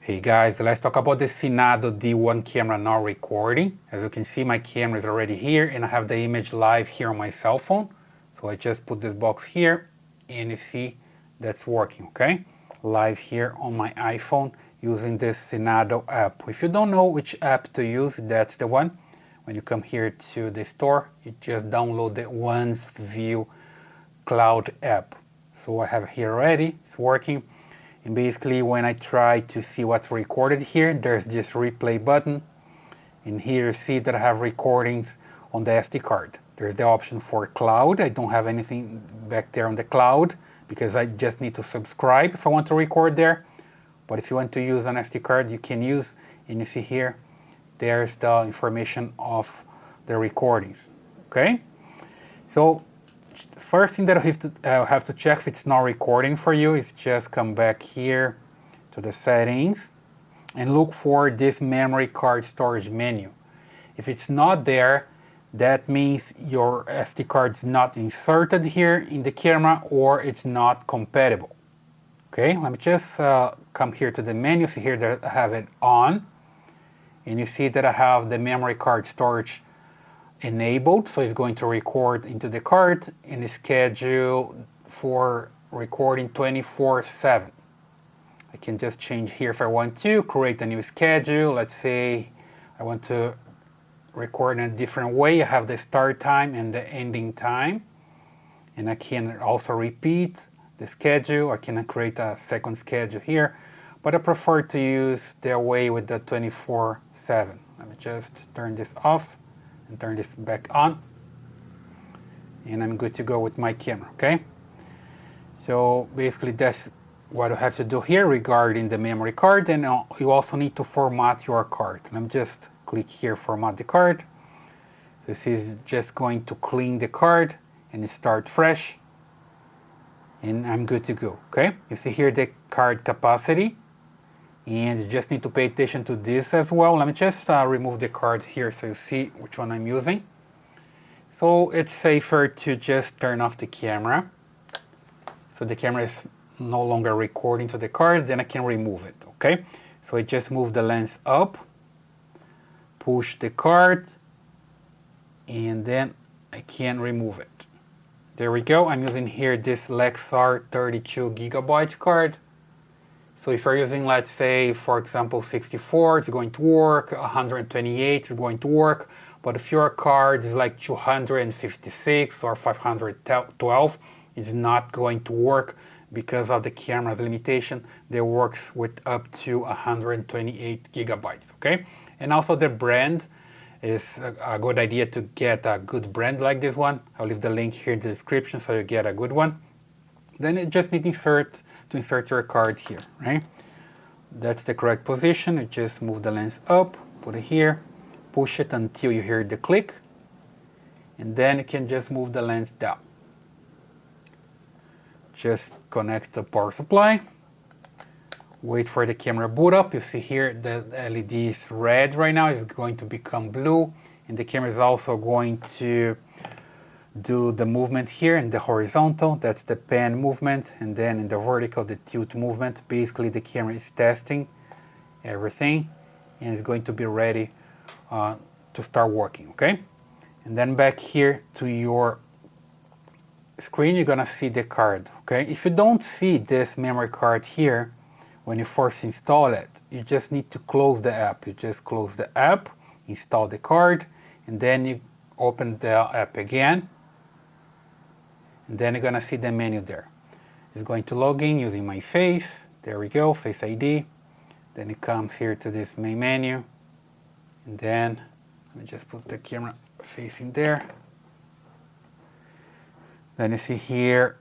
Hey guys, let's talk about the Cinnado D1 camera now recording. As you can see, my camera is already here and I have the image live here on my cell phone. So I just put this box here and you see that's working, okay? Live here on my iPhone using this Cinnado app. If you don't know which app to use, that's the one. When you come here to the store, you just download the Wansview Cloud app. So I have it here already, it's working. And basically when I try to see what's recorded here, there's this replay button. And here you see that I have recordings on the SD card. There's the option for cloud. I don't have anything back there on the cloud because I just need to subscribe if I want to record there. But if you want to use an SD card, you can use, and you see here, there's the information of the recordings, okay? So first thing that I have to check if it's not recording for you is just come back here to the settings and look for this memory card storage menu. If it's not there, that means your SD card is not inserted here in the camera or it's not compatible. Okay, let me just come here to the menu. See here that I have it on, and you see that I have the memory card storage enabled, so it's going to record into the card and schedule for recording 24/7. I can just change here if I want to, create a new schedule. Let's say I want to record in a different way. I have the start time and the ending time, and I can also repeat the schedule. I can create a second schedule here, but I prefer to use the way with the 24/7. Let me just turn this off and turn this back on, and I'm good to go with my camera, okay? So basically that's what I have to do here regarding the memory card, and you also need to format your card. Let me just click here, format the card. This is just going to clean the card and start fresh, and I'm good to go, okay? You see here the card capacity, and you just need to pay attention to this as well. Let me just remove the card here so you see which one I'm using. So it's safer to just turn off the camera. So the camera is no longer recording to the card, then I can remove it, okay? So I just move the lens up, push the card, and then I can remove it. There we go. I'm using here this Lexar 32 gigabytes card. So if you're using, let's say, for example, 64, it's going to work, 128 is going to work, but if your card is like 256 or 512, it's not going to work because of the camera's limitation that works with up to 128 gigabytes, okay? And also the brand is a good idea to get a good brand like this one. I'll leave the link here in the description so you get a good one. Then you just need to insert your card here, right? That's the correct position. You just move the lens up, put it here, push it until you hear the click, and then you can just move the lens down. Just connect the power supply, wait for the camera boot up. You see here the LED is red right now, it's going to become blue, and the camera is also going to do the movement here in the horizontal, that's the pan movement, and then in the vertical, the tilt movement. Basically the camera is testing everything and it's going to be ready to start working, okay? And then back here to your screen, you're gonna see the card, okay? If you don't see this memory card here, when you first install it, you just need to close the app. You just close the app, install the card, and then you open the app again. And then you're gonna see the menu there. It's going to log in using my face. There we go, Face ID. Then it comes here to this main menu. And then, let me just put the camera facing there. Then you see here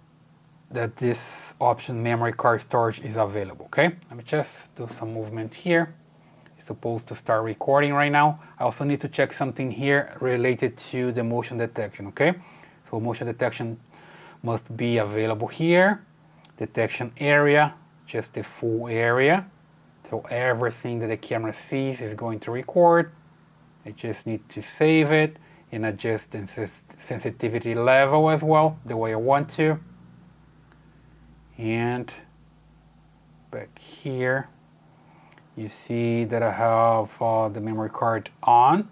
that this option, memory card storage, is available, okay? Let me just do some movement here. It's supposed to start recording right now. I also need to check something here related to the motion detection, okay? So motion detection must be available here. Detection area, just the full area. So everything that the camera sees is going to record. I just need to save it and adjust the sensitivity level as well, the way I want to. And back here, You see that I have the memory card on.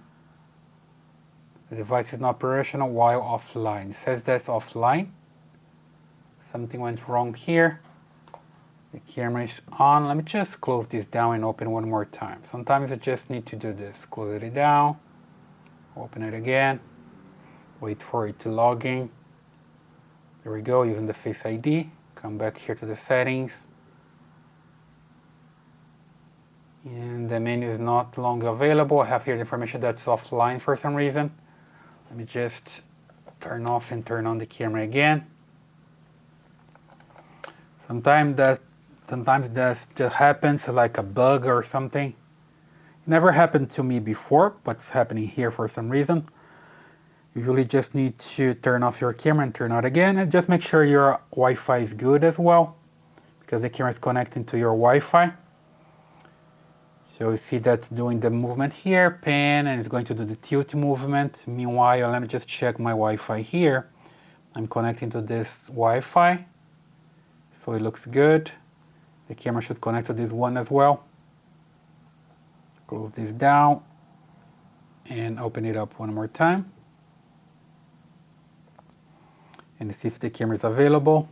The device is not operational while offline. It says that's offline. Something went wrong here. The camera is on. Let me just close this down and open one more time. Sometimes I just need to do this. Close it down, open it again, wait for it to log in. There we go, using the Face ID. Come back here to the settings. And the menu is not longer available. I have here the information that's offline for some reason. Let me just turn off and turn on the camera again. Sometimes that just happens, like a bug or something. It never happened to me before, but it's happening here for some reason. Usually just need to turn off your camera and turn on again, and just make sure your Wi-Fi is good as well, because the camera is connecting to your Wi-Fi. So you see that's doing the movement here, pan, and it's going to do the tilt movement. Meanwhile, let me just check my Wi-Fi here. I'm connecting to this Wi-Fi, so it looks good. The camera should connect to this one as well. Close this down and open it up one more time. And see if the camera is available.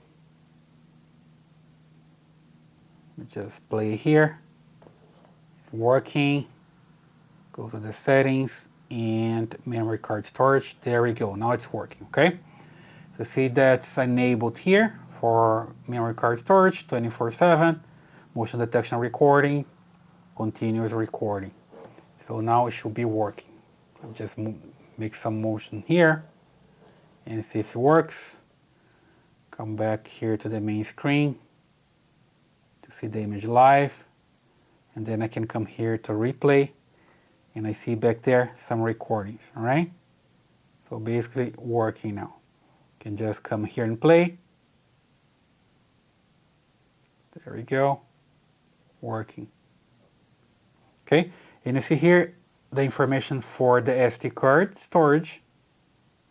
Let me just play here. It's working. Go to the settings and memory card storage. There we go. Now it's working, okay? So see that's enabled here for memory card storage, 24/7, motion detection recording, continuous recording. So now it should be working. So just make some motion here and see if it works. Come back here to the main screen to see the image live, and then I can come here to replay, and I see back there some recordings, all right? So basically working now. Can just come here and play. There we go, working. Okay, and you see here the information for the SD card storage,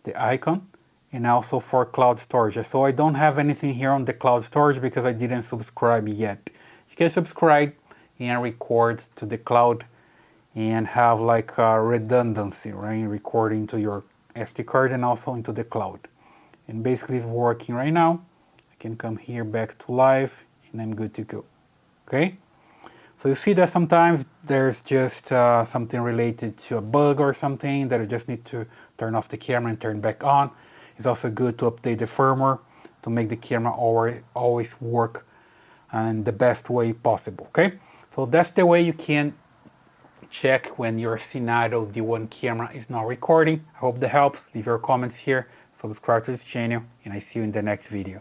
the icon, and also for cloud storage. So I don't have anything here on the cloud storage because I didn't subscribe yet. You can subscribe and record to the cloud and have like a redundancy, right? Recording to your SD card and also into the cloud. And basically it's working right now. I can come here back to live and I'm good to go, okay? So you see that sometimes there's just something related to a bug or something that you just need to turn off the camera and turn back on. It's also good to update the firmware to make the camera always work in the best way possible, okay? So that's the way you can check when your Cinnado D1 camera is not recording. I hope that helps. Leave your comments here, subscribe to this channel, and I see you in the next video.